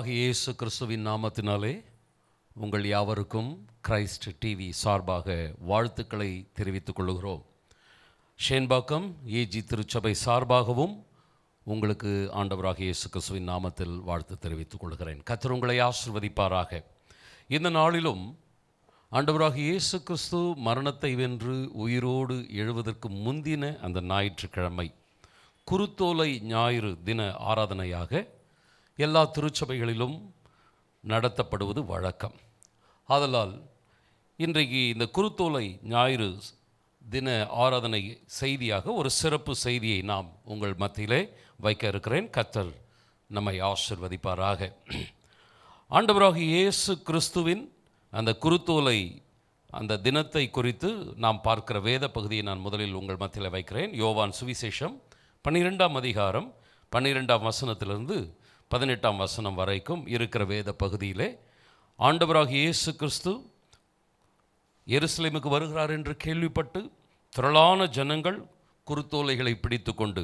ஆண்டவராகிய இயேசு கிறிஸ்துவின் நாமத்தினாலே உங்கள் யாவருக்கும் கிரைஸ்ட் டிவி சார்பாக வாழ்த்துக்களை தெரிவித்துக் கொள்கிறோம். ஷேன்பாக்கம் ஏஜி திருச்சபை சார்பாகவும் உங்களுக்கு ஆண்டவராகிய இயேசு கிறிஸ்துவின் நாமத்தில் வாழ்த்து தெரிவித்துக் கொள்கிறேன். கர்த்தர் உங்களை ஆசீர்வதிப்பாராக. இந்த நாளிலும் ஆண்டவராகிய இயேசு கிறிஸ்து மரணத்தை வென்று உயிரோடு எழுவதற்கு முந்தின அந்த ஞாயிற்றுக்கிழமை குருத்தோலை ஞாயிறு தின ஆராதனையாக எல்லா திருச்சபைகளிலும் நடத்தப்படுவது வழக்கம். ஆதலால் இன்றைக்கு இந்த குருத்தோலை ஞாயிறு தின ஆராதனை செய்தியாக ஒரு சிறப்பு செய்தியை நாம் உங்கள் மத்தியிலே வைக்க இருக்கிறேன். கர்த்தர் நம்மை ஆசீர்வதிப்பாராக. ஆண்டவராகிய இயேசு கிறிஸ்துவின் அந்த குருத்தோலை அந்த தினத்தை குறித்து நாம் பார்க்கிற வேத பகுதியை நான் முதலில் உங்கள் மத்தியில் வைக்கிறேன். யோவான் சுவிசேஷம் 12ஆம் அதிகாரம் 12ஆம் வசனத்திலிருந்து 18ஆம் வசனம் வரைக்கும் இருக்கிற வேத பகுதியிலே ஆண்டவராகிய இயேசு கிறிஸ்து எருசலேமுக்கு வருகிறார் என்று கேள்விப்பட்டு திரளான ஜனங்கள் குருத்தோலைகளை பிடித்து கொண்டு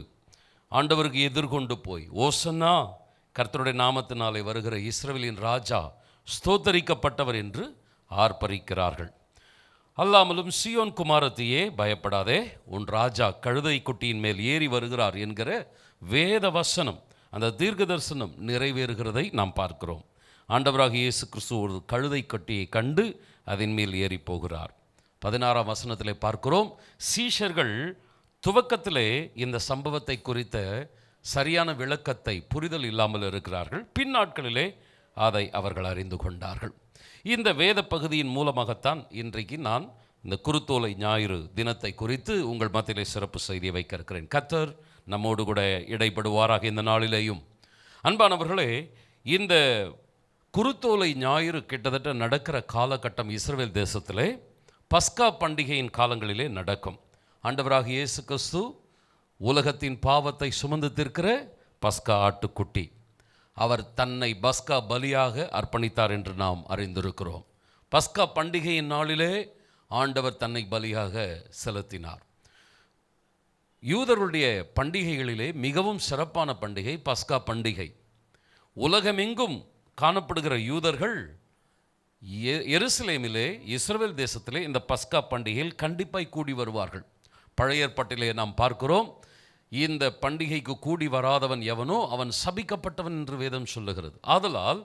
ஆண்டவருக்கு எதிர்கொண்டு போய், ஓசன்னா, கர்த்தருடைய நாமத்தினாலே வருகிற இஸ்ரவேலின் ராஜா ஸ்தோத்தரிக்கப்பட்டவர் என்று ஆர்ப்பரிக்கிறார்கள். அல்லாமலும் சீயோன் குமாரத்தியே, பயப்படாதே, உன் ராஜா கழுதை குட்டியின் மேல் ஏறி வருகிறார் என்கிற வேத வசனம், அந்த தீர்க்க தரிசனம் நிறைவேறுகிறதை நாம் பார்க்கிறோம். ஆண்டவராகிய இயேசு கிறிஸ்து ஒரு கழுதை கட்டியை கண்டு அதன் மேல் ஏறி போகிறார். 16ஆம் வசனத்திலே பார்க்கிறோம், சீஷர்கள் துவக்கத்திலே இந்த சம்பவத்தை குறித்த சரியான விளக்கத்தை புரிதல் இல்லாமல் இருக்கிறார்கள். பின்னாட்களிலே அதை அவர்கள் அறிந்து கொண்டார்கள். இந்த வேத பகுதியின் மூலமாகத்தான் இன்றைக்கு நான் இந்த குருத்தோலை ஞாயிறு தினத்தை குறித்து உங்கள் மத்தியிலே சிறப்பு செய்தியை வைக்க இருக்கிறேன். கர்த்தர் நம்மோடு கூட இடைப்படுவாராக இந்த நாளிலேயும். அன்பானவர்களே, இந்த குருத்தோலை ஞாயிறு கிட்டத்தட்ட நடக்கிற காலகட்டம் இஸ்ரவேல் தேசத்திலே பஸ்கா பண்டிகையின் காலங்களிலே நடக்கும். ஆண்டவராகிய இயேசு கிறிஸ்து உலகத்தின் பாவத்தை சுமந்து தீர்க்கிற பஸ்கா ஆட்டுக்குட்டி, அவர் தன்னை பஸ்கா பலியாக அர்ப்பணித்தார் என்று நாம் அறிந்திருக்கிறோம். பஸ்கா பண்டிகையின் நாளிலே ஆண்டவர் தன்னை பலியாக செலுத்தினார். யூதர்களுடைய பண்டிகைகளிலே மிகவும் சிறப்பான பண்டிகை பஸ்கா பண்டிகை. உலகமெங்கும் காணப்படுகிற யூதர்கள் எருசலேமிலே, இஸ்ரவேல் தேசத்திலே இந்த பஸ்கா பண்டிகையில் கண்டிப்பாய் கூடி வருவார்கள். பழைய ஏற்பாட்டிலே நாம் பார்க்கிறோம், இந்த பண்டிகைக்கு கூடி வராதவன் எவனோ அவன் சபிக்கப்பட்டவன் என்று வேதம் சொல்லுகிறது. ஆதலால்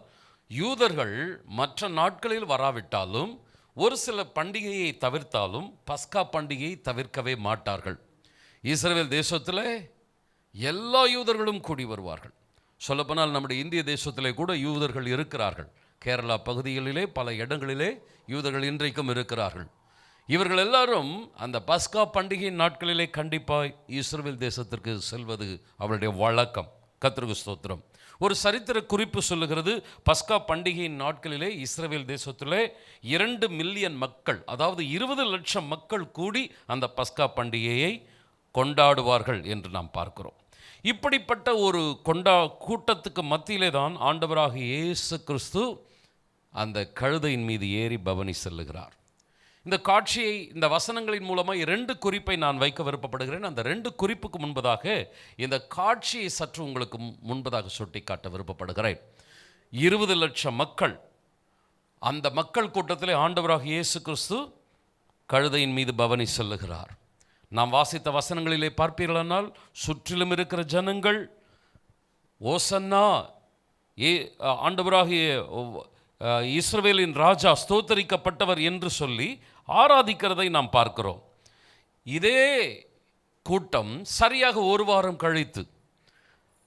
யூதர்கள் மற்ற நாட்களில் வராவிட்டாலும், ஒரு சில பண்டிகையை தவிர்த்தாலும் பஸ்கா பண்டிகையை தவிர்க்கவே மாட்டார்கள். இஸ்ரவேல் தேசத்தில் எல்லா யூதர்களும் கூடி வருவார்கள். சொல்லப்போனால் நம்முடைய இந்திய தேசத்திலே கூட யூதர்கள் இருக்கிறார்கள். கேரளா பகுதிகளிலே பல இடங்களிலே யூதர்கள் இன்றைக்கும் இருக்கிறார்கள். இவர்கள் எல்லாரும் அந்த பஸ்கா பண்டிகையின் நாட்களிலே கண்டிப்பாக இஸ்ரவேல் தேசத்திற்கு செல்வது அவருடைய வழக்கம். கர்த்தருக்கு ஸ்தோத்திரம். ஒரு சரித்திர குறிப்பு சொல்லுகிறது, பஸ்கா பண்டிகையின் நாட்களிலே இஸ்ரவேல் தேசத்திலே 2 மில்லியன் மக்கள், அதாவது 20 லட்சம் மக்கள் கூடி அந்த பஸ்கா பண்டிகையை கொண்டாடுவார்கள் என்று நாம் பார்க்கிறோம். இப்படிப்பட்ட ஒரு கூட்டத்துக்கு மத்தியிலே தான் ஆண்டவராகிய இயேசு கிறிஸ்து அந்த கழுதையின் மீது ஏறி பவனி செல்லுகிறார். இந்த காட்சியை இந்த வசனங்களின் மூலமாக 2 குறிப்பை நான் வைக்க விருப்பப்படுகிறேன். அந்த 2 குறிப்புக்கு முன்பதாக இந்த காட்சியை சற்று உங்களுக்கு முன்பதாக சுட்டிக்காட்ட விருப்பப்படுகிறேன். 20 லட்சம் மக்கள், அந்த மக்கள் கூட்டத்திலே ஆண்டவராகிய இயேசு கிறிஸ்து கழுதையின் மீது பவனி செல்லுகிறார். நாம் வாசித்த வசனங்களிலே பார்ப்பீர்களானால், சுற்றிலும் இருக்கிற ஜனங்கள் ஓசன்னா, ஆண்டவராகிய இஸ்ரவேலின் ராஜா ஸ்தோத்தரிக்கப்பட்டவர் என்று சொல்லி ஆராதிக்கிறதை நாம் பார்க்கிறோம். இதே கூட்டம் சரியாக ஒரு வாரம் கழித்து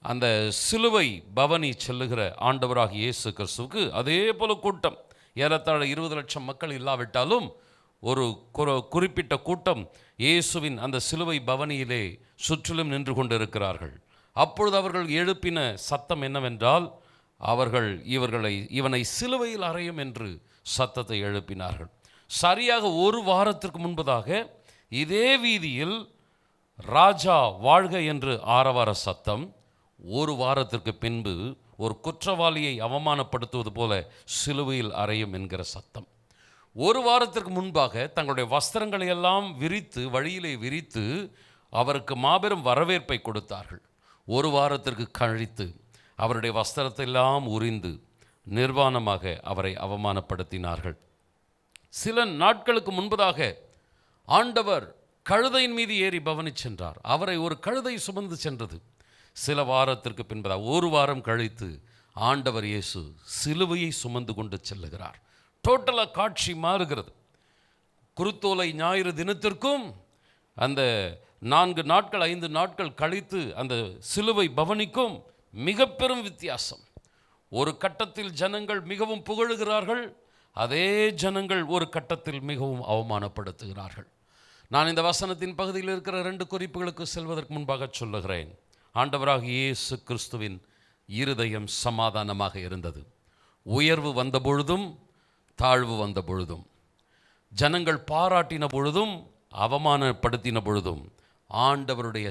அந்த சிலுவை பவனி செல்லுகிற ஆண்டவராகிய இயேசு கிறிஸ்துவுக்கு அதே போல கூட்டம், ஏறத்தாழ 20 லட்சம் மக்கள் இல்லாவிட்டாலும் ஒரு குறிப்பிட்ட கூட்டம் இயேசுவின் அந்த சிலுவை பவனியிலே சுற்றிலும் நின்று கொண்டிருக்கிறார்கள். அப்பொழுது அவர்கள் எழுப்பின சத்தம் என்னவென்றால், அவர்கள் இவனை சிலுவையில் அறையும் என்று சத்தத்தை எழுப்பினார்கள். சரியாக ஒரு வாரத்திற்கு முன்பதாக இதே வீதியில் ராஜா வாழ்க என்று ஆரவார சத்தம், ஒரு வாரத்திற்கு பின்பு ஒரு குற்றவாளியை அவமானப்படுத்துவது போல சிலுவையில் அறையும் என்கிற சத்தம். ஒரு வாரத்திற்கு முன்பாக தங்களுடைய வஸ்திரங்களை எல்லாம் விரித்து, வழியிலே விரித்து அவருக்கு மாபெரும் வரவேற்பை கொடுத்தார்கள். ஒரு வாரத்திற்கு கழித்து அவருடைய வஸ்திரத்தை எல்லாம் உரிந்து நிர்வாணமாக அவரை அவமானப்படுத்தினார்கள். சில நாட்களுக்கு முன்பதாக ஆண்டவர் கழுதையின் மீது ஏறி பவனி சென்றார். அவரை ஒரு கழுதை சுமந்து சென்றது. சில வாரத்திற்கு பின்பதாக, ஒரு வாரம் கழித்து ஆண்டவர் இயேசு சிலுவையை சுமந்து கொண்டு செல்லுகிறார். டோட்டலாக காட்சி மாறுகிறது. குருத்தோலை ஞாயிறு தினத்திற்கும் அந்த 4 நாட்கள் 5 நாட்கள் கழித்து அந்த சிலுவை பவனிக்கும் மிக பெரும் வித்தியாசம். ஒரு கட்டத்தில் ஜனங்கள் மிகவும் புகழுகிறார்கள், அதே ஜனங்கள் ஒரு கட்டத்தில் மிகவும் அவமானப்படுத்துகிறார்கள். நான் இந்த வசனத்தின் பகுதியில் இருக்கிற 2 குறிப்புகளுக்கு செல்வதற்கு முன்பாக சொல்லுகிறேன். ஆண்டவராக இயேசு கிறிஸ்துவின் இருதயம் சமாதானமாக இருந்தது. உயர்வு வந்த பொழுதும் தாழ்வு வந்த பொழுதும், ஜனங்கள் பாராட்டின பொழுதும் அவமானப்படுத்தின பொழுதும், ஆண்டவருடைய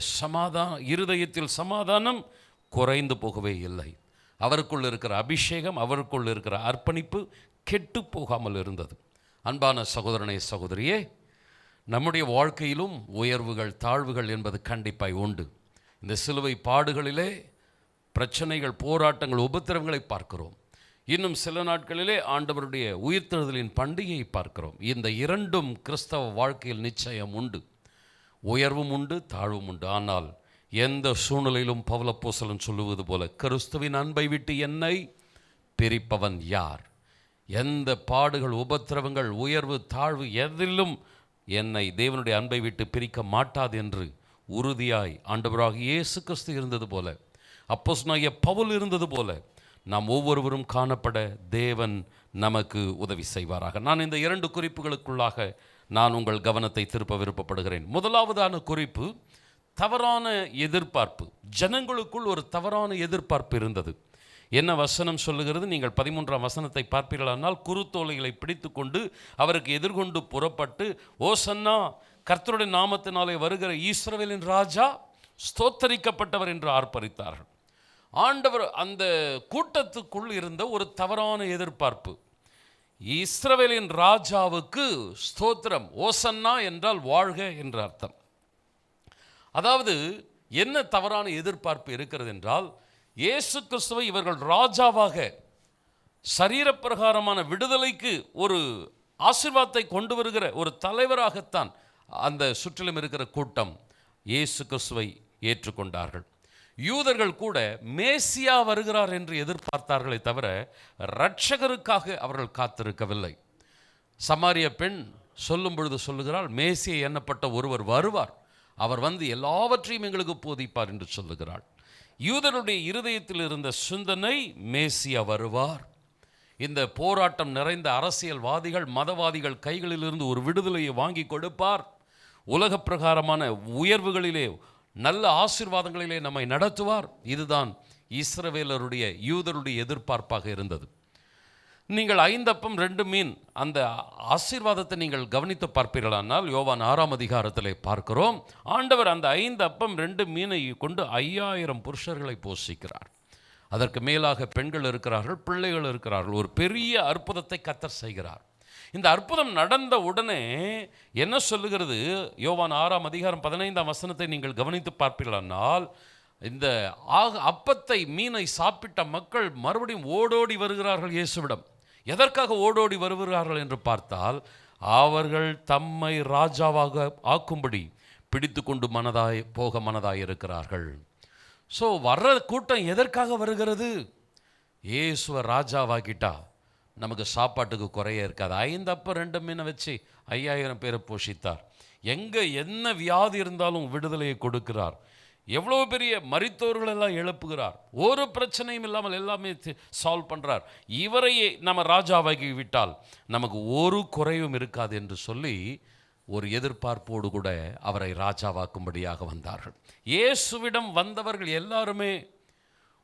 இருதயத்தில் சமாதானம் குறைந்து போகவே இல்லை. அவருக்குள் இருக்கிற அபிஷேகம், அவருக்குள் இருக்கிற அர்ப்பணிப்பு கெட்டு போகாமல் இருந்தது. அன்பான சகோதரனே, சகோதரியே, நம்முடைய வாழ்க்கையிலும் உயர்வுகள் தாழ்வுகள் என்பது கண்டிப்பாய் உண்டு. இந்த சிலுவை பாடுகளிலே பிரச்சனைகள், போராட்டங்கள், உபத்திரவங்களை பார்க்கிறோம். இன்னும் சில நாட்களிலே ஆண்டவருடைய உயிர்த்தெழுதலின் பண்டிகையை பார்க்கிறோம். இந்த 2ம் கிறிஸ்தவ வாழ்க்கையில் நிச்சயம் உண்டு. உயர்வும் உண்டு, தாழ்வும் உண்டு. ஆனால் எந்த சூழ்நிலையிலும் பவுலப்போஸ்தலன் சொல்லுவது போல, கிறிஸ்துவின் அன்பை விட்டு என்னை பிரிப்பவன் யார்? எந்த பாடுகள், உபத்திரவங்கள், உயர்வு தாழ்வு எதிலும் என்னை தேவனுடைய அன்பை விட்டு பிரிக்க மாட்டாது என்று உறுதியாய் ஆண்டவராக இயேசு கிறிஸ்து இருந்தது போல, அப்போஸ்தலனாகிய பவுல் இருந்தது போல, நாம் ஒவ்வொருவரும் காணப்பட தேவன் நமக்கு உதவி செய்வாராக. நான் இந்த 2 குறிப்புகளுக்குள்ளாக நான் உங்கள் கவனத்தை திருப்ப விருப்பப்படுகிறேன். முதலாவதான குறிப்பு, தவறான எதிர்பார்ப்பு. ஜனங்களுக்குள் ஒரு தவறான எதிர்பார்ப்பு இருந்தது. என்ன வசனம் சொல்லுகிறது? நீங்கள் 13ஆம் வசனத்தை பார்ப்பீர்களானால், குருத்தோலைகளை பிடித்து கொண்டு அவருக்கு எதிர்கொண்டு புறப்பட்டு, ஓசன்னா, கர்த்தருடைய நாமத்தினாலே வருகிற இஸ்ரவேலின் ராஜா ஸ்தோத்தரிக்கப்பட்டவர் என்று ஆர்ப்பரித்தார்கள். ஆண்டவர் அந்த கூட்டத்துக்குள் இருந்த ஒரு தவறான எதிர்பார்ப்பு, இஸ்ரவேலின் ராஜாவுக்கு ஸ்தோத்திரம், ஓசன்னா என்றால் வாழ்க என்ற அர்த்தம். அதாவது என்ன தவறான எதிர்பார்ப்பு இருக்கிறது என்றால், இயேசு கிறிஸ்துவை இவர்கள் ராஜாவாக, சரீரப்பிரகாரமான விடுதலைக்கு ஒரு ஆசீர்வாதத்தை கொண்டு வருகிற ஒரு தலைவராகத்தான் அந்த சுற்றிலும் இருக்கிற கூட்டம் இயேசு கிறிஸ்துவை ஏற்றுக்கொண்டார்கள். யூதர்கள் கூட மேசியா வருகிறார் என்று எதிர்பார்த்தார்களே தவிர இரட்சகருக்காக அவர்கள் காத்திருக்கவில்லை. சமாரிய பெண் சொல்லும் பொழுது சொல்லுகிறாள், மேசியா எண்ணப்பட்ட ஒருவர் வருவார், அவர் வந்து எல்லாவற்றையும் எங்களுக்கு போதிப்பார் என்று சொல்லுகிறாள். யூதருடைய இருதயத்தில் இருந்த சிந்தனை, மேசியா வருவார், இந்த போராட்டம் நிறைந்த அரசியல்வாதிகள், மதவாதிகள் கைகளிலிருந்து ஒரு விடுதலையை வாங்கி கொடுப்பார், உலக பிரகாரமான உயர்வுகளிலே, நல்ல ஆசீர்வாதங்களிலே நம்மை நடத்துவார். இதுதான் இஸ்ரவேலருடைய, யூதருடைய எதிர்பார்ப்பாக இருந்தது. நீங்கள் 5 அப்பம் 2 மீன் அந்த ஆசீர்வாதத்தை நீங்கள் கவனித்து பார்ப்பீர்களானால், யோவான் 6ஆம் அதிகாரத்திலே பார்க்கிறோம், ஆண்டவர் அந்த 5 அப்பம் 2 மீனை கொண்டு 5000 புருஷர்களை போஷிக்கிறார். அதற்கு மேலாக பெண்கள் இருக்கிறார்கள், பிள்ளைகள் இருக்கிறார்கள். ஒரு பெரிய அற்புதத்தை கர்த்தர் செய்கிறார். இந்த அற்புதம் நடந்த உடனே என்ன சொல்லுகிறது? யோவான் 6ஆம் அதிகாரம் 15ஆம் வசனத்தை நீங்கள் கவனித்து பார்ப்பீர்களானால், இந்த அப்பத்தை, மீனை சாப்பிட்ட மக்கள் மறுபடியும் ஓடோடி வருகிறார்கள் இயேசுவிடம். எதற்காக ஓடோடி வருகிறார்கள் என்று பார்த்தால், அவர்கள் தம்மை ராஜாவாக ஆக்கும்படி பிடித்து கொண்டு மனதாய் இருக்கிறார்கள். ஸோ வர்ற கூட்டம் எதற்காக வருகிறது? இயேசுவை ராஜாவாக்கிட்டா நமக்கு சாப்பாட்டுக்கு குறைய இருக்காது. 5 அப்பம் 2 மீனை வச்சு 5000 பேரை போஷித்தார். எங்கே என்ன வியாதி இருந்தாலும் விடுதலையை கொடுக்கிறார். எவ்வளோ பெரிய மரித்தோர்களெல்லாம் எழுப்புகிறார். ஒரு பிரச்சனையும் இல்லாமல் எல்லாமே சால்வ் பண்ணுறார். இவரையே நம்ம ராஜாவாகி விட்டால் நமக்கு ஒரு குறையும் இருக்காது என்று சொல்லி ஒரு எதிர்பார்ப்போடு கூட அவரை ராஜாவாக்கும்படியாக வந்தார்கள். இயேசுவிடம் வந்தவர்கள் எல்லாருமே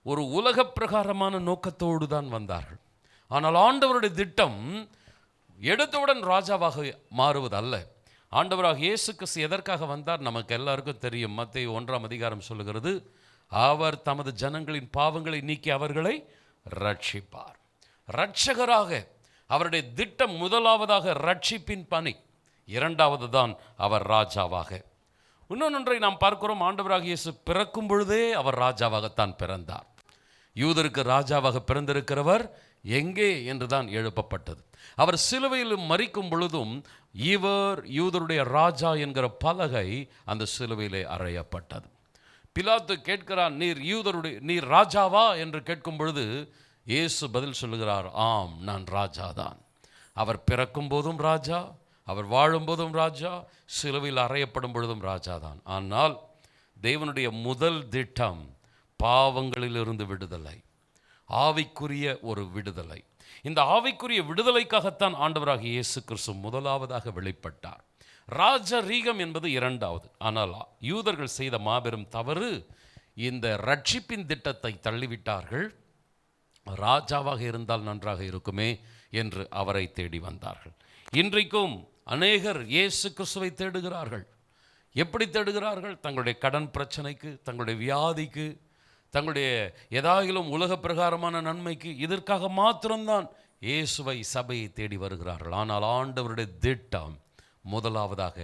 ஒரு உலக பிரகாரமான நோக்கத்தோடு தான் வந்தார்கள். ஆனால் ஆண்டவருடைய திட்டம் எடுத்தவுடன் ராஜாவாக மாறுவதல்ல. ஆண்டவராக இயேசு கிறிஸ்து எதற்காக வந்தார் நமக்கு எல்லாருக்கும் தெரியும். மத்தேயு 1ஆம் அதிகாரம் சொல்லுகிறது, அவர் தமது ஜனங்களின் பாவங்களை நீக்கி அவர்களை ரட்சிப்பார். இரட்சகராக அவருடைய திட்டம் முதலாவதாக ரட்சிப்பின் பணி, இரண்டாவது தான் அவர் ராஜாவாக. இன்னொன்றை நாம் பார்க்கிறோம், ஆண்டவராக இயேசு பிறக்கும் பொழுதே அவர் ராஜாவாகத்தான் பிறந்தார். யூதருக்கு ராஜாவாக பிறந்திருக்கிறவர் எங்கே என்றுதான் எழுப்பப்பட்டது. அவர் சிலுவையில் மரிக்கும் பொழுதும் இவர் யூதருடைய ராஜா என்கிற பலகை அந்த சிலுவையிலே அறையப்பட்டது. பிலாத்து கேட்கிறார், நீர் ராஜாவா என்று கேட்கும் பொழுது இயேசு பதில் சொல்லுகிறார், ஆம், நான் ராஜாதான். அவர் பிறக்கும் போதும் ராஜா, அவர் வாழும்போதும் ராஜா, சிலுவையில் அறையப்படும் பொழுதும் ராஜாதான். ஆனால் தேவனுடைய முதல் திட்டம் பாவங்களிலிருந்து விடுதலை, ஆவிக்குரிய ஒரு விடுதலை. இந்த ஆவிக்குரிய விடுதலைக்காகத்தான் ஆண்டவராகிய இயேசு கிறிஸ்து முதலாவதாக வெளிப்பட்டார். ராஜரீகம் என்பது இரண்டாவது. ஆனால் யூதர்கள் செய்த மாபெரும் தவறு, இந்த ரட்சிப்பின் திட்டத்தை தள்ளிவிட்டார்கள். ராஜாவாக இருந்தால் நன்றாக இருக்குமே என்று அவரை தேடி வந்தார்கள். இன்றைக்கும் அநேகர் இயேசு கிறிஸ்துவை தேடுகிறார்கள். எப்படி தேடுகிறார்கள்? தங்களுடைய கடன் பிரச்சனைக்கு, தங்களுடைய வியாதிக்கு, தங்களுடைய ஏதாயிலும் உலக பிரகாரமான நன்மைக்கு, இதற்காக மாத்திரம்தான் இயேசுவை, சபையை தேடி வருகிறார்கள். ஆனால் ஆண்டவருடைய திட்டம் முதலாவதாக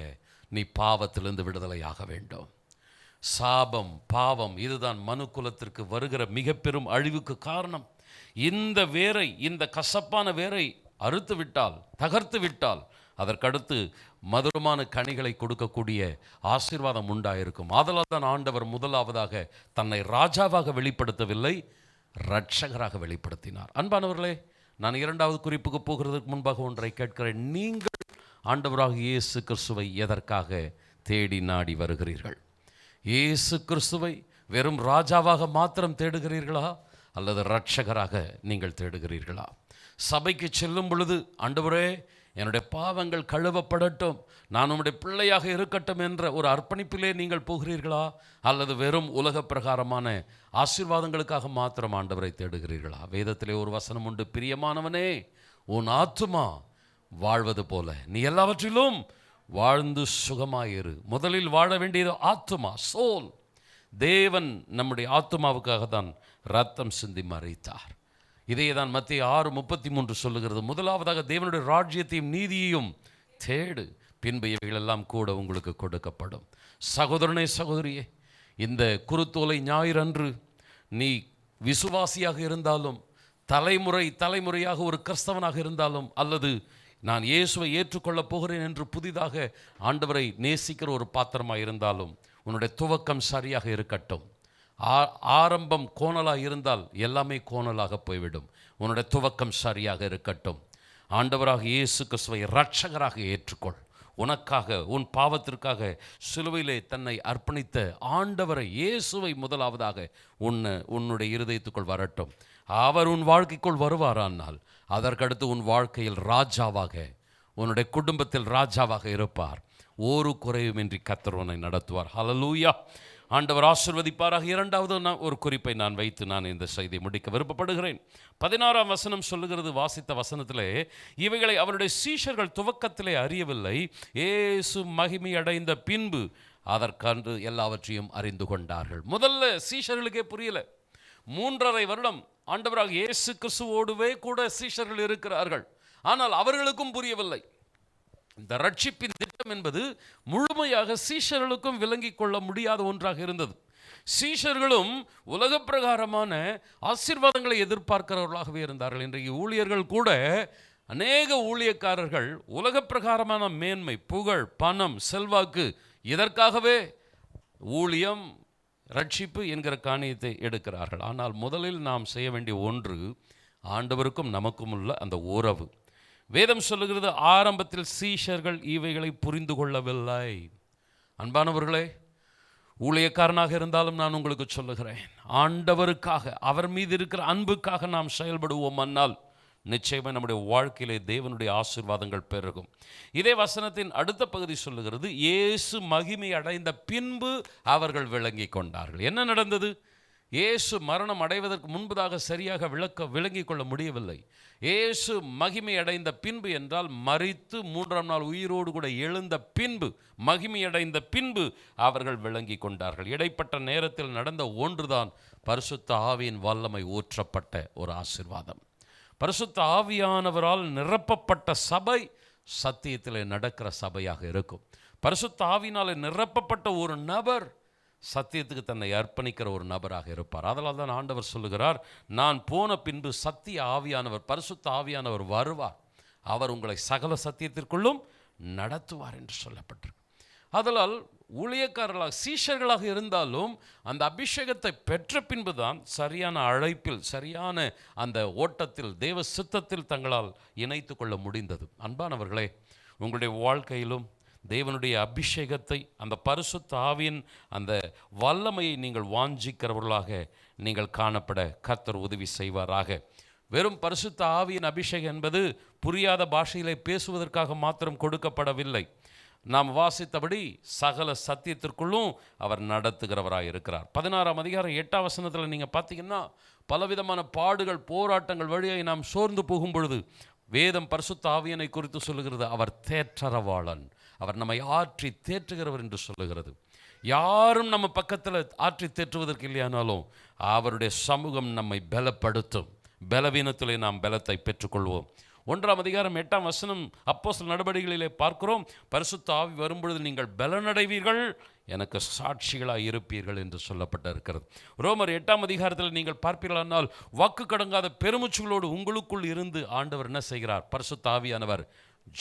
நீ பாவத்திலிருந்து விடுதலையாக வேண்டும். சாபம், பாவம், இதுதான் மனு குலத்திற்கு வருகிற மிக பெரும் அழிவுக்கு காரணம். இந்த வேரை, இந்த கசப்பான வேரை அறுத்து விட்டால், தகர்த்து விட்டால், அதற்கடுத்து மதுரமான கனிகளை கொடுக்கக்கூடிய ஆசீர்வாதம் உண்டாயிருக்கும். ஆதலால் தான் ஆண்டவர் முதலாவதாக தன்னை ராஜாவாக வெளிப்படுத்தவில்லை, இரட்சகராக வெளிப்படுத்தினார். அன்பானவர்களே, நான் இரண்டாவது குறிப்புக்கு போகிறதுக்கு முன்பாக ஒன்றை கேட்கிறேன். நீங்கள் ஆண்டவராக இயேசு கிறிஸ்துவை எதற்காக தேடி நாடி வருகிறீர்கள்? இயேசு கிறிஸ்துவை வெறும் ராஜாவாக மாத்திரம் தேடுகிறீர்களா, அல்லது இரட்சகராக நீங்கள் தேடுகிறீர்களா? சபைக்கு செல்லும் பொழுது, ஆண்டவரே என்னுடைய பாவங்கள் கழுவப்படட்டும், நான் உம்முடைய பிள்ளையாக இருக்கட்டும் என்ற ஒரு அர்ப்பணிப்பிலே நீங்கள் போகிறீர்களா, அல்லது வெறும் உலக பிரகாரமான ஆசீர்வாதங்களுக்காக மாத்திரம் ஆண்டவரை தேடுகிறீர்களா? வேதத்திலே ஒரு வசனம் உண்டு, பிரியமானவனே, உன் ஆத்துமா வாழ்வது போல நீ எல்லாவற்றிலும் வாழ்ந்து சுகமாயிரு. முதலில் வாழ வேண்டியது ஆத்துமா, சோல். தேவன் நம்முடைய ஆத்துமாவுக்காக தான் ரத்தம் சிந்தி மரித்தார். இதையே தான் மத்தேயு 6:33 சொல்லுகிறது. முதலாவதாக தேவனுடைய ராஜ்யத்தையும் நீதியையும் தேடு, பின்பு இவைகளெல்லாம் கூட உங்களுக்கு கொடுக்கப்படும். சகோதரனே, சகோதரியே, இந்த குருத்தோலை ஞாயிறன்று நீ விசுவாசியாக இருந்தாலும், தலைமுறையாக ஒரு கிறிஸ்தவனாக இருந்தாலும், அல்லது நான் இயேசுவை ஏற்றுக்கொள்ளப் போகிறேன் என்று புதிதாக ஆண்டவரை நேசிக்கிற ஒரு பாத்திரமாக இருந்தாலும், உன்னுடைய துவக்கம் சரியாக இருக்கட்டும். ஆரம்பம் கோணலாக இருந்தால் எல்லாமே கோணலாக போய்விடும். உன்னுடைய துவக்கம் சரியாக இருக்கட்டும். ஆண்டவராக இயேசு கிறிஸ்துவை இரட்சகராக ஏற்றுக்கொள். உனக்காக, உன் பாவத்திற்காக சிலுவையிலே தன்னை அர்ப்பணித்த ஆண்டவரை, இயேசுவை முதலாவதாக உன்னுடைய இருதயத்துக்குள் வரட்டும். அவர் உன் வாழ்க்கைக்குள் வருவாரானால் அதற்கடுத்து உன் வாழ்க்கையில் ராஜாவாக, உன்னுடைய குடும்பத்தில் ராஜாவாக இருப்பார். ஒரு குறையுமின்றி கர்த்தர் உன்னை நடத்துவார். ஹல்லேலூயா. ஆண்டவர் ஆசீர்வதிப்பாராக. இரண்டாவது ஒரு குறிப்பை நான் வைத்து நான் இந்த செய்தியை முடிக்க விருப்பப்படுகிறேன். 16ஆம் வசனம் சொல்லுகிறது, வாசித்த வசனத்திலே, இவைகளை அவருடைய சீஷர்கள் துவக்கத்திலே அறியவில்லை, இயேசு மகிமை அடைந்த பின்பு அதற்கன்று எல்லாவற்றையும் அறிந்து கொண்டார்கள். முதல்ல சீஷர்களுக்கே புரியல. 3.5 வருடம் ஆண்டவராக இயேசு கிறிஸ்துவோடுவே கூட சீஷர்கள் இருக்கிறார்கள். ஆனால் அவர்களுக்கும் புரியவில்லை. இந்த ரட்சிப்பின் திட்டம் என்பது முழுமையாக சீஷர்களுக்கும் விளங்கிக் கொள்ள முடியாத ஒன்றாக இருந்தது. சீஷர்களும் உலக பிரகாரமான ஆசீர்வாதங்களை எதிர்பார்க்கிறவர்களாகவே இருந்தார்கள். இன்றைக்கு ஊழியர்கள் கூட, அநேக ஊழியக்காரர்கள் உலக பிரகாரமான மேன்மை, புகழ், பணம், செல்வாக்கு, இதற்காகவே ஊழியம், ரட்சிப்பு என்கிற காரியத்தை எடுக்கிறார்கள். ஆனால் முதலில் நாம் செய்ய வேண்டிய ஒன்று, ஆண்டவருக்கும் நமக்கும் உள்ள அந்த உறவு. வேதம் சொல்லுகிறது, ஆரம்பத்தில் சீஷர்கள் இவைகளை புரிந்து கொள்ளவில்லை. அன்பானவர்களே, ஊழியக்காரனாக இருந்தாலும் நான் உங்களுக்கு சொல்லுகிறேன், ஆண்டவருக்காக, அவர் மீது இருக்கிற அன்புக்காக நாம் செயல்படுவோம். ஆனால் நிச்சயமாக நம்முடைய வாழ்க்கையிலே தேவனுடைய ஆசீர்வாதங்கள் பெருகும். இதே வசனத்தின் அடுத்த பகுதி சொல்லுகிறது, இயேசு மகிமை அடைந்த பின்பு அவர்கள் விளங்கி கொண்டார்கள். என்ன நடந்தது? இயேசு மரணம் அடைவதற்கு முன்பதாக சரியாக விளங்கிக் கொள்ள முடியவில்லை. இயேசு மகிமை அடைந்த பின்பு என்றால் மரித்து 3ஆம் நாள் உயிரோடு கூட எழுந்த பின்பு, மகிமை அடைந்த பின்பு அவர்கள் விளங்கி கொண்டார்கள். இடைப்பட்ட நேரத்தில் நடந்த ஒன்றுதான் பரிசுத்த ஆவியின் வல்லமை ஊற்றப்பட்ட ஒரு ஆசீர்வாதம். பரிசுத்த ஆவியானவரால் நிரப்பப்பட்ட சபை சத்தியத்தில் நடக்கிற சபையாக இருக்கும். பரிசுத்த ஆவியினால் நிரப்பப்பட்ட ஒரு நபர் சத்தியத்துக்கு தன்னை அர்ப்பணிக்கிற ஒரு நபராக இருப்பார். அதனால் தான் ஆண்டவர் சொல்லுகிறார், நான் போன பின்பு சத்திய ஆவியானவர், பரிசுத்த ஆவியானவர் வருவார், அவர் உங்களை சகல சத்தியத்திற்குள்ளும் நடத்துவார் என்று சொல்லப்பட்டிருக்கு. அதனால் ஊழியக்காரர்களாக சீஷர்களாக இருந்தாலும் அந்த அபிஷேகத்தை பெற்ற பின்புதான் சரியான அழைப்பில், சரியான அந்த ஓட்டத்தில், தேவ சித்தத்தில் தங்களால் இணைத்து கொள்ள முடிந்தது. அன்பானவர்களே, உங்களுடைய வாழ்க்கையிலும் தேவனுடைய அபிஷேகத்தை, அந்த பரிசுத்த ஆவியின் அந்த வல்லமையை நீங்கள் வாஞ்சிக்கிறவர்களாக நீங்கள் காணப்பட கர்த்தர் உதவி செய்வாராக. வெறும் பரிசுத்த ஆவியின் அபிஷேகம் என்பது புரியாத பாஷையிலே பேசுவதற்காக மாத்திரம் கொடுக்கப்படவில்லை. நாம் வாசித்தபடி சகல சத்தியத்திற்குள்ளும் அவர் நடத்துகிறவராக இருக்கிறார். 16ஆம் அதிகாரம் 8ஆம் வசனத்தில் நீங்கள் பார்த்தீங்கன்னா, பலவிதமான பாடுகள், போராட்டங்கள் வழியாக நாம் சோர்ந்து போகும் பொழுது வேதம் பரிசுத்த ஆவியனை குறித்து சொல்லுகிறது, அவர் தேற்றரவாளன், அவர் நம்மை ஆற்றி தேற்றுகிறவர் என்று சொல்லுகிறது. யாரும் நம்ம பக்கத்தில் ஆற்றி தேற்றுவதற்கு இல்லையானாலும் அவருடைய சமூகம் நம்மை பலப்படுத்தும். பலவீனத்திலே நாம் பலத்தை பெற்றுக்கொள்வோம். 1ஆம் அதிகாரம் 8ஆம் வசனம் அப்போஸ்தலர் நடபடிகளிலே பார்க்கிறோம், பரிசுத்த ஆவி வரும்பொழுது நீங்கள் பலனடைவீர்கள், எனக்கு சாட்சிகளாக இருப்பீர்கள் என்று சொல்லப்பட்டிருக்கிறது. ரோமர் 8ஆம் அதிகாரத்தில் நீங்கள் பார்ப்பீர்களானால், வாக்கு கடங்காத பெருமூச்சுகளோடு உங்களுக்குள் இருந்து ஆண்டவர் என்ன செய்கிறார்? பரிசுத்த ஆவியானவர்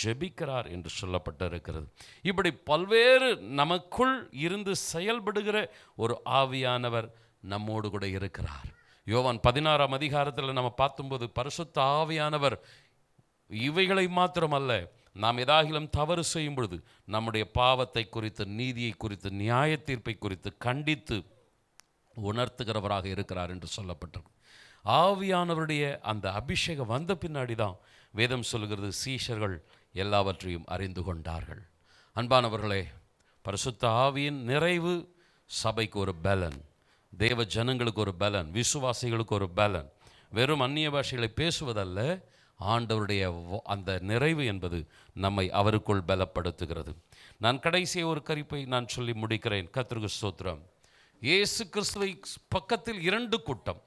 ஜெபிக்கிறார் என்று சொல்லப்பட்டிருக்கிறது. இப்படி பல்வேறு நமக்குள் இருந்து செயல்படுகிற ஒரு ஆவியானவர் நம்மோடு கூட இருக்கிறார். யோவான் 16ஆம் அதிகாரத்தில் நம்ம பார்க்கும்போது, பரிசுத்த ஆவியானவர் இவைகளை மாத்திரமல்ல, நாம் எதாகிலும் தவறு செய்யும் பொழுது நம்முடைய பாவத்தை குறித்து, நீதியை குறித்து, நியாய தீர்ப்பை குறித்து கண்டித்து உணர்த்துகிறவராக இருக்கிறார் என்று சொல்லப்பட்டிருக்கு. ஆவியானவருடைய அந்த அபிஷேகம் வந்த பின்னாடி தான் வேதம் சொல்கிறது, சீஷர்கள் எல்லாவற்றையும் அறிந்து கொண்டார்கள். அன்பானவர்களே, பரிசுத்த ஆவியின் நிறைவு சபைக்கு ஒரு பலன், தேவ ஜனங்களுக்கு ஒரு பலன், விசுவாசிகளுக்கு ஒரு பலன். வெறும் அந்நிய பாஷைகளை பேசுவதல்ல, ஆண்டவருடைய அந்த நிறைவு என்பது நம்மை அவருக்குள் பலப்படுத்துகிறது. நான் கடைசிய ஒரு கருப்பை நான் சொல்லி முடிக்கிறேன். கர்த்தருக்கு ஸ்தோத்திரம். இயேசு கிறிஸ்துவை பக்கத்தில் 2 கூட்டம்.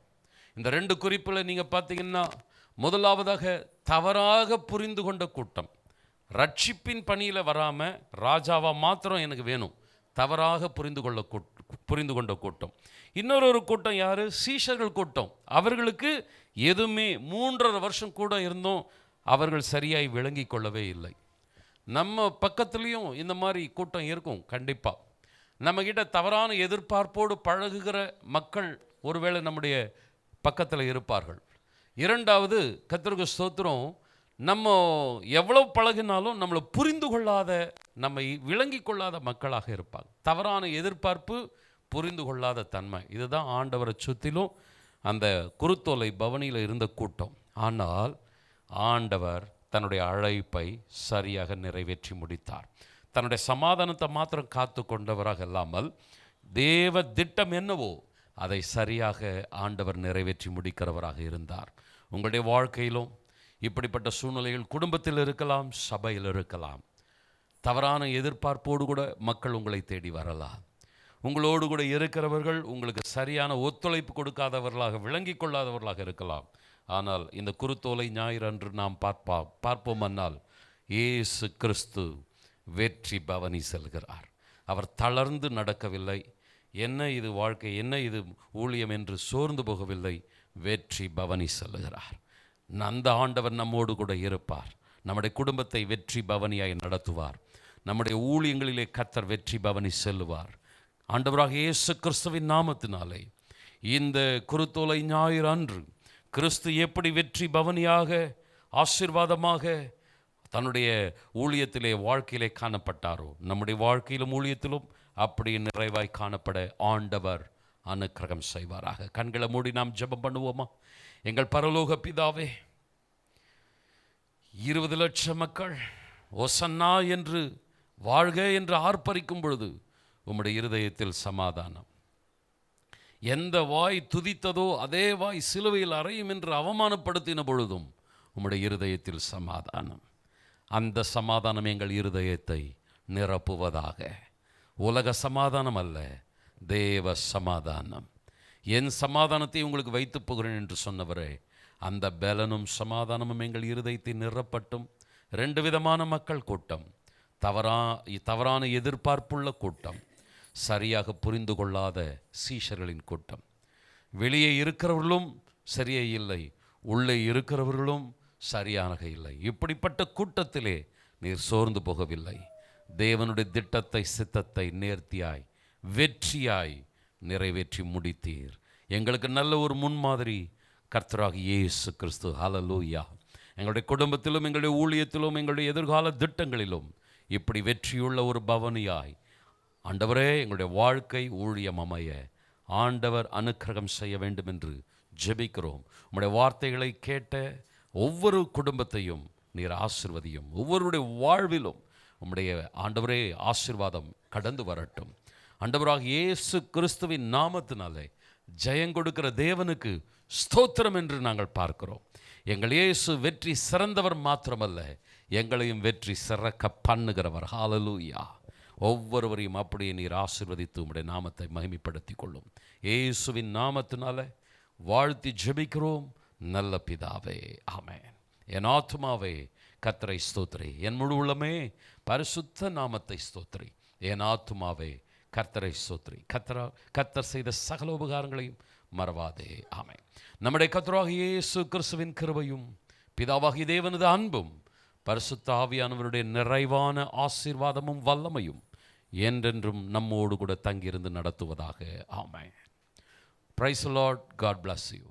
இந்த 2 குறிப்பில் நீங்கள் பார்த்தீங்கன்னா, முதலாவதாக தவறாக புரிந்து கொண்ட கூட்டம், ரட்சிப்பின் பணியில் வராமல் ராஜாவா மாத்திரம் எனக்கு வேணும், தவறாக புரிந்து கொண்ட கூட்டம். இன்னொரு கூட்டம் யார்? சீஷர்கள் கூட்டம். அவர்களுக்கு எதுவுமே 3.5 வருஷம் கூட இருந்தும் அவர்கள் சரியாய் விளங்கி கொள்ளவே இல்லை. நம்ம பக்கத்துலேயும் இந்த மாதிரி கூட்டம் இருக்கும் கண்டிப்பாக. நம்மக்கிட்ட தவறான எதிர்பார்ப்போடு பழகுகிற மக்கள் ஒருவேளை நம்முடைய பக்கத்தில் இருப்பார்கள். 2வது, கர்த்தருக்கு ஸ்தோத்திரம், நம்ம எவ்வளவு பழகினாலும் நம்மளை புரிந்து கொள்ளாத, நம்மை விளங்கி கொள்ளாத மக்களாக இருப்பாங்க. தவறான எதிர்பார்ப்பு, புரிந்து கொள்ளாத தன்மை, இதுதான் ஆண்டவரை சுற்றிலும் அந்த குருத்தோலை பவனியில் இருந்த கூட்டம். ஆனால் ஆண்டவர் தன்னுடைய அழைப்பை சரியாக நிறைவேற்றி முடித்தார். தன்னுடைய சமாதானத்தை மாத்திரம் காத்து கொண்டவராக இல்லாமல், தேவ திட்டம் என்னவோ அதை சரியாக ஆண்டவர் நிறைவேற்றி முடிக்கிறவராக இருந்தார். உங்களுடைய வாழ்க்கையிலும் இப்படிப்பட்ட சூழ்நிலைகள் குடும்பத்தில் இருக்கலாம், சபையில் இருக்கலாம். தவறான எதிர்பார்ப்போடு கூட மக்கள் உங்களை தேடி வரலாம். உங்களோடு கூட இருக்கிறவர்கள் உங்களுக்கு சரியான ஒத்துழைப்பு கொடுக்காதவர்களாக, விளங்கி கொள்ளாதவர்களாக இருக்கலாம். ஆனால் இந்த குருத்தோலை ஞாயிறு அன்று நாம் பார்ப்போம்னால், இயேசு கிறிஸ்து வெற்றி பவனி செல்கிறார். அவர் தளர்ந்து நடக்கவில்லை. என்ன இது வாழ்க்கை, என்ன இது ஊழியம் என்று சோர்ந்து போகவில்லை. வெற்றி பவனி செல்கிறார். அந்த ஆண்டவர் நம்மோடு கூட இருப்பார். நம்முடைய குடும்பத்தை வெற்றி பவனியாய் நடத்துவார். நம்முடைய ஊழியங்களிலே கர்த்தர் வெற்றி பவனி செல்லுவார். ஆண்டவராக இயேசு கிறிஸ்துவின் நாமத்தினாலே இந்த குருத்தோலை ஞாயிறு அன்று கிறிஸ்து எப்படி வெற்றி பவனியாக, ஆசீர்வாதமாக தன்னுடைய ஊழியத்திலே, வாழ்க்கையிலே காணப்பட்டாரோ, நம்முடைய வாழ்க்கையிலும் ஊழியத்திலும் அப்படி நிறைவாய் காணப்பட ஆண்டவர் அனுக்கிரகம் செய்வாராக. கண்களை மூடி நாம் ஜெபம் பண்ணுவோமா? எங்கள் பரலோக பிதாவே, 20 லட்சம் மக்கள் ஓசன்னா என்று, வாழ்க என்று ஆர்ப்பரிக்கும் பொழுது உம்முடைய இருதயத்தில் சமாதானம். எந்த வாய் துதித்ததோ அதே வாய் சிலுவையில் அறையும் என்று அவமானப்படுத்தின பொழுதும் உம்முடைய இருதயத்தில் சமாதானம். அந்த சமாதானம் எங்கள் இருதயத்தை நிரப்புவதாக. உலக சமாதானம் அல்ல, தேவ சமாதானம். என் சமாதானத்தை உங்களுக்கு வைத்து போகிறேன் என்று சொன்னவரே, அந்த பலனும் சமாதானமும் எங்கள் இருதயத்தை நிரப்பட்டும். 2 விதமான மக்கள் கூட்டம், தவறான எதிர்பார்ப்புள்ள கூட்டம், சரியாக புரிந்து கொள்ளாத சீஷர்களின் கூட்டம். வெளியே இருக்கிறவர்களும் சரியே இல்லை, உள்ளே இருக்கிறவர்களும் சரியாக இல்லை. இப்படிப்பட்ட கூட்டத்திலே நீர் சோர்ந்து போகவில்லை. தேவனுடைய திட்டத்தை, சித்தத்தை நேர்த்தியாய், வெற்றியாய் நிறைவேற்றி முடித்தீர். எங்களுக்கு நல்ல ஒரு முன்மாதிரி கர்த்தராகிய இயேசு கிறிஸ்து. ஹல்லேலூயா. எங்களுடைய குடும்பத்திலும், எங்களுடைய ஊழியத்திலும், எங்களுடைய எதிர்கால திட்டங்களிலும் இப்படி வெற்றியுள்ள ஒரு பவனியாய் ஆண்டவரே எங்களுடைய வாழ்க்கை ஊழியம் அமைய ஆண்டவர் அனுக்கிரகம் செய்ய வேண்டும் என்று ஜெபிக்கிறோம். உம்முடைய வார்த்தைகளை கேட்ட ஒவ்வொரு குடும்பத்தையும் நீர் ஆசீர்வதியும். ஒவ்வொருடைய வாழ்விலும் உம்முடைய ஆண்டவரே ஆசீர்வாதம் கடந்து வரட்டும். ஆண்டவராக இயேசு கிறிஸ்துவின் நாமத்தினாலே ஜெயங்கொடுக்கிற தேவனுக்கு ஸ்தோத்திரம் என்று நாங்கள் பார்க்கிறோம். எங்கள் இயேசு வெற்றி சிறந்தவர் மாத்திரமல்ல, எங்களையும் வெற்றி சிறக்க பண்ணுகிறவர். ஹல்லேலூயா. ஒவ்வொருவரையும் அப்படியே நீர் ஆசீர்வதித்து உம்முடைய நாமத்தை மகிமைப்படுத்திக் கொள்ளும். இயேசுவின் நாமத்தினால வாழ்த்தி ஜெபிக்கிறோம் நல்ல பிதாவே, ஆமென். என் ஆத்துமாவே கர்த்தரை ஸ்தோத்திரி, என் முழு உள்ளமே பரிசுத்த நாமத்தை ஸ்தோத்திரி. என் ஆத்துமாவே கர்த்தரை ஸ்தோத்திரி. கர்த்தர் செய்த சகல உபகாரங்களையும் மறவாதே, ஆமென். நம்முடைய கர்த்தராகிய இயேசு கிறிஸ்துவின் கிருபையும் பிதாவாகிய தேவனது அன்பும் பரிசுத்த ஆவியானவருடைய நிறைவான ஆசீர்வாதமும் வல்லமையும் என்றென்றும் நம்மோடு கூட தங்கியிருந்து நடத்துவதாக, ஆமென். Praise the Lord. God bless you.